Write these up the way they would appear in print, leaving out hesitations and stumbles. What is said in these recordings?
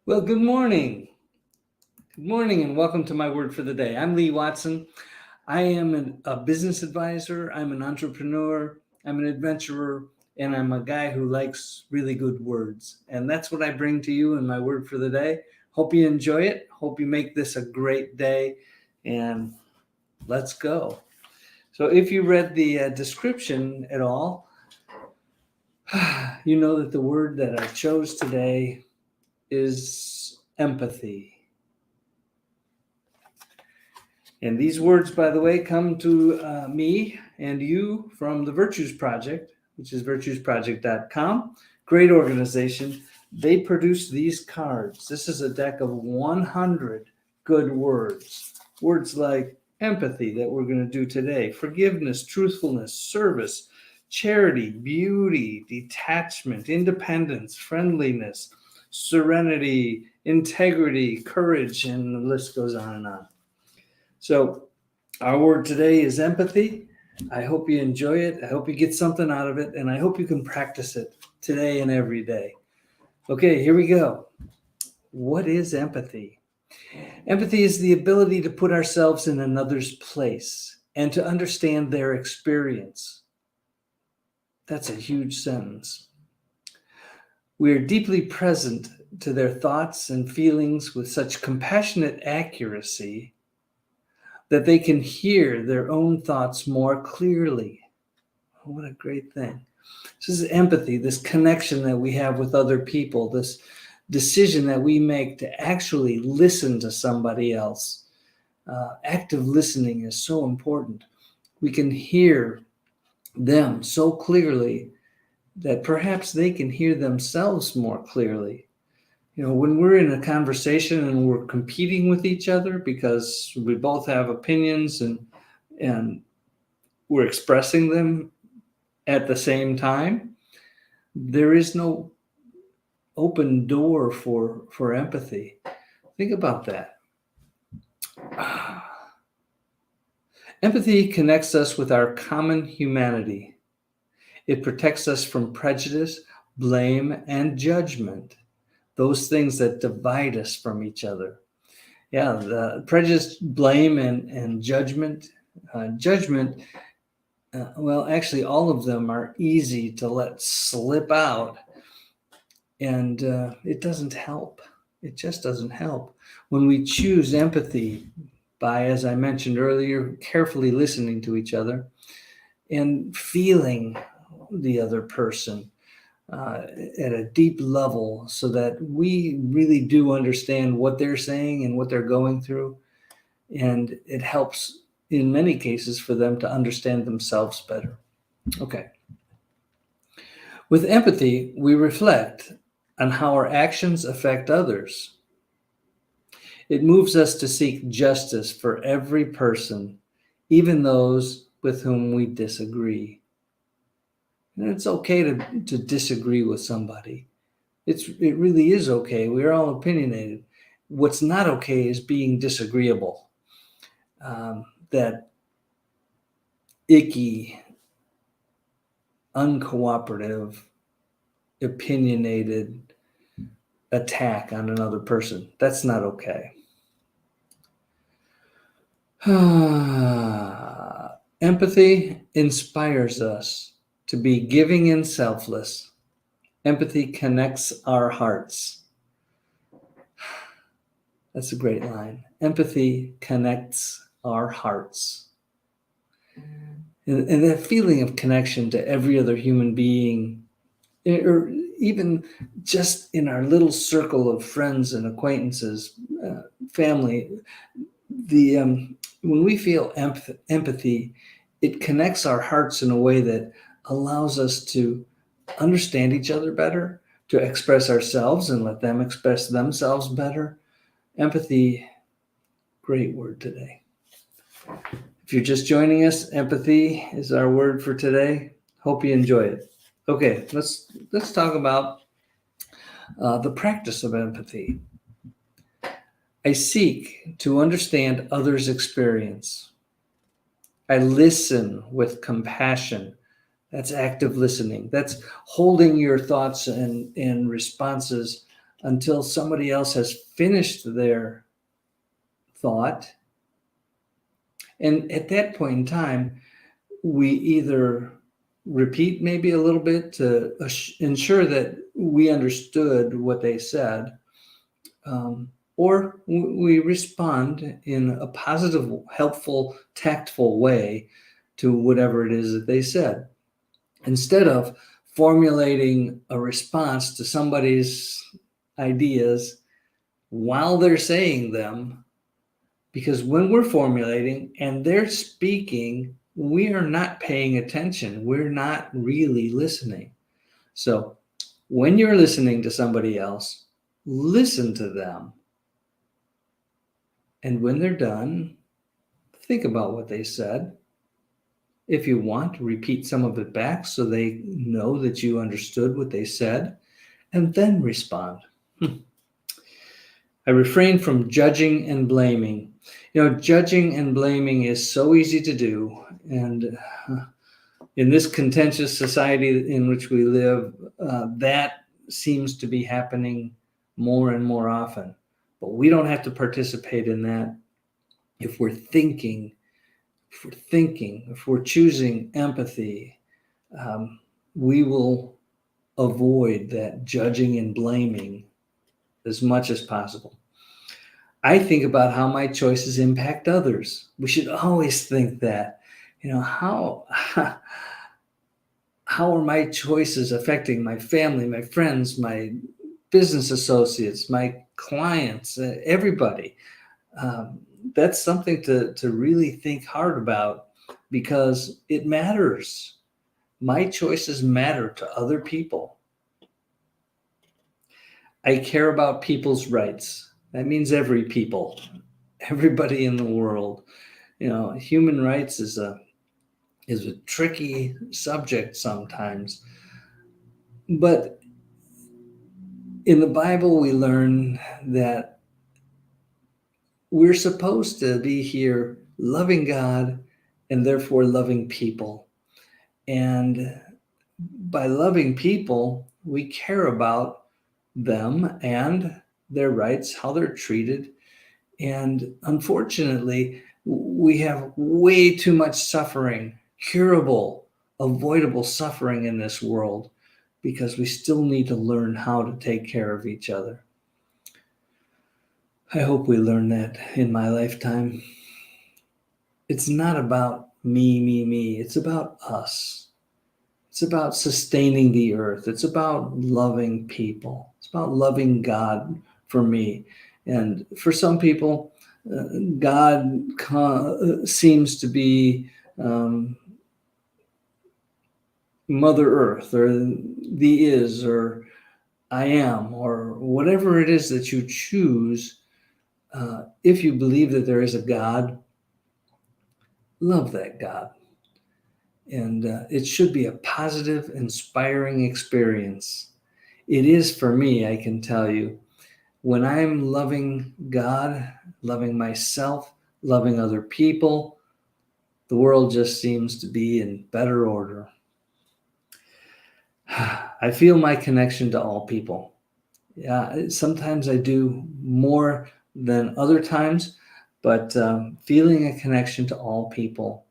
Well, good morning. Good morning, and welcome to my word for the day. I'm Lee Watson. I am a business advisor, I'm an entrepreneur, I'm an adventurer, and I'm a guy who likes really good words. And that's what I bring to you in my word for the day. Hope you enjoy it. Hope you make this a great day. And let's go. So, if you read the description at all, you know that the word that I chose today is empathy. And these words, by the way, come to me and you from the Virtues Project, which is virtuesproject.com. Great organization. They produce these cards. This is a deck of 100 good words. Words like empathy that we're going to do today, forgiveness, truthfulness, service, charity, beauty, detachment, independence, friendliness, serenity, integrity, courage, and the list goes on and on. So our word today is empathy. I hope you enjoy it. I hope you get something out of it, and I hope you can practice it today and every day. Okay, here we go. What is empathy? Empathy is the ability to put ourselves in another's place and to understand their experience. That's a huge sentence. We are deeply present to their thoughts and feelings with such compassionate accuracy that they can hear their own thoughts more clearly. What a great thing. This is empathy, this connection that we have with other people, this decision that we make to actually listen to somebody else. Active listening is so important. We can hear them so clearly that perhaps they can hear themselves more clearly. You know, when we're in a conversation and we're competing with each other because we both have opinions and we're expressing them at the same time, there is no open door for empathy. Think about that. Empathy connects us with our common humanity. It protects us from prejudice, blame, and judgment. Those things that divide us from each other. Yeah, the prejudice, blame, and judgment. Well, actually, all of them are easy to let slip out, and it doesn't help. It just doesn't help. When we choose empathy by, as I mentioned earlier, carefully listening to each other and feeling the other person, at a deep level so that we really do understand what they're saying and what they're going through. And it helps in many cases for them to understand themselves better. Okay. With empathy, we reflect on how our actions affect others. It moves us to seek justice for every person, even those with whom we disagree. And it's okay to disagree with somebody. It really is okay. We're all opinionated. What's not okay is being disagreeable. That icky, uncooperative, opinionated attack on another person. That's not okay. Empathy inspires us to be giving and selfless. Empathy connects our hearts. That's a great line. Empathy connects our hearts. And that feeling of connection to every other human being, or even just in our little circle of friends and acquaintances, family, when we feel empathy, it connects our hearts in a way that allows us to understand each other better, to express ourselves and let them express themselves better. Empathy, great word today. If you're just joining us, empathy is our word for today. Hope you enjoy it. Okay, let's talk about the practice of empathy. I seek to understand others' experience. I listen with compassion. That's active listening. That's holding your thoughts and responses until somebody else has finished their thought. And at that point in time, we either repeat maybe a little bit to ensure that we understood what they said, or we respond in a positive, helpful, tactful way to whatever it is that they said, instead of formulating a response to somebody's ideas while they're saying them. Because when we're formulating and they're speaking, we are not paying attention. We're not really listening. So when you're listening to somebody else, listen to them. And when they're done, think about what they said. If you want, repeat some of it back so they know that you understood what they said, and then respond. I refrain from judging and blaming. Judging and blaming is so easy to do. And in this contentious society in which we live, that seems to be happening more and more often. But we don't have to participate in that if we're thinking, if we're choosing empathy, we will avoid that judging and blaming as much as possible. I think about how my choices impact others. We should always think that, how are my choices affecting my family, my friends, my business associates, my clients, everybody. That's something to really think hard about, because it matters. My choices matter to other people. I care about people's rights. That means everybody in the world. Human rights is a tricky subject sometimes. But in the Bible, we learn that we're supposed to be here loving God and therefore loving people. And by loving people, we care about them and their rights, how they're treated. And unfortunately, we have way too much suffering, curable, avoidable suffering in this world, because we still need to learn how to take care of each other. I hope we learn that in my lifetime. It's not about me. It's about us. It's about sustaining the earth. It's about loving people. It's about loving God for me. And for some people, God seems to be Mother Earth, or the is, or I am, or whatever it is that you choose. If you believe that there is a God, love that God. And it should be a positive, inspiring experience. It is for me, I can tell you. When I'm loving God, loving myself, loving other people, the world just seems to be in better order. I feel my connection to all people. Yeah, sometimes I do more than other times, but feeling a connection to all people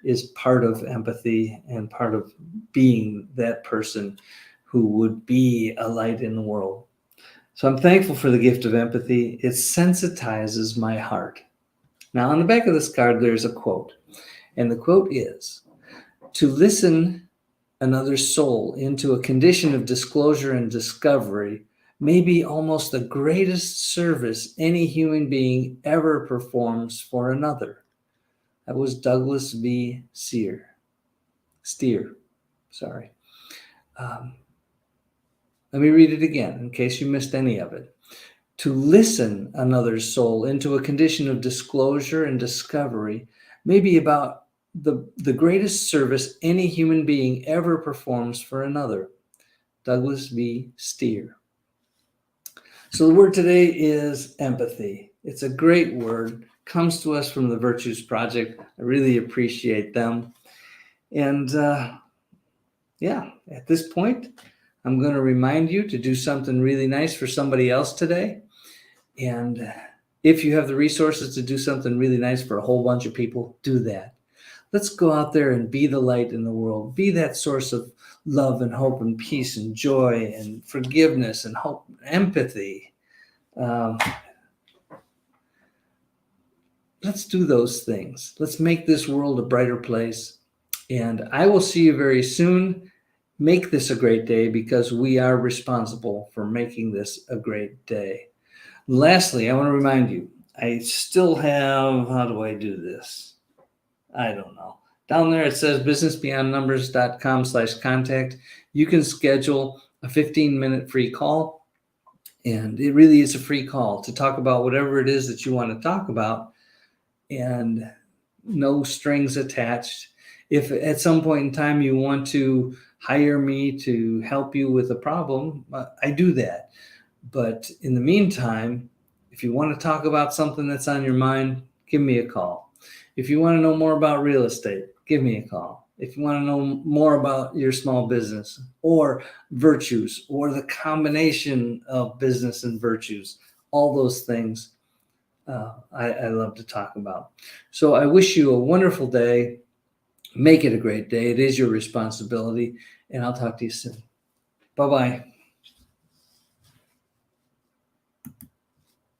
is part of empathy and part of being that person who would be a light in the world. So I'm thankful for the gift of empathy. It sensitizes my heart. Now, on the back of this card, there's a quote. And the quote is, "To listen another's soul into a condition of disclosure and discovery may be almost the greatest service any human being ever performs for another." That was Douglas V. Steer. Sorry. Let me read it again in case you missed any of it. To listen another's soul into a condition of disclosure and discovery may be about the greatest service any human being ever performs for another. Douglas V. Steer. So the word today is empathy. It's a great word. Comes to us from the Virtues Project. I really appreciate them. And at this point, I'm going to remind you to do something really nice for somebody else today. And if you have the resources to do something really nice for a whole bunch of people, do that. Let's go out there and be the light in the world. Be that source of love and hope and peace and joy and forgiveness and hope, empathy. Let's do those things. Let's make this world a brighter place. And I will see you very soon. Make this a great day, because we are responsible for making this a great day. Lastly, I want to remind you, I still have, how do I do this? I don't know. Down there it says businessbeyondnumbers.com/contact. You can schedule a 15-minute free call. And it really is a free call to talk about whatever it is that you want to talk about, and no strings attached. If at some point in time you want to hire me to help you with a problem, I do that. But in the meantime, if you want to talk about something that's on your mind, give me a call. If you want to know more about real estate, give me a call. If you want to know more about your small business or virtues, or the combination of business and virtues, all those things, I love to talk about. So I wish you a wonderful day. Make it a great day. It is your responsibility. And I'll talk to you soon. Bye-bye.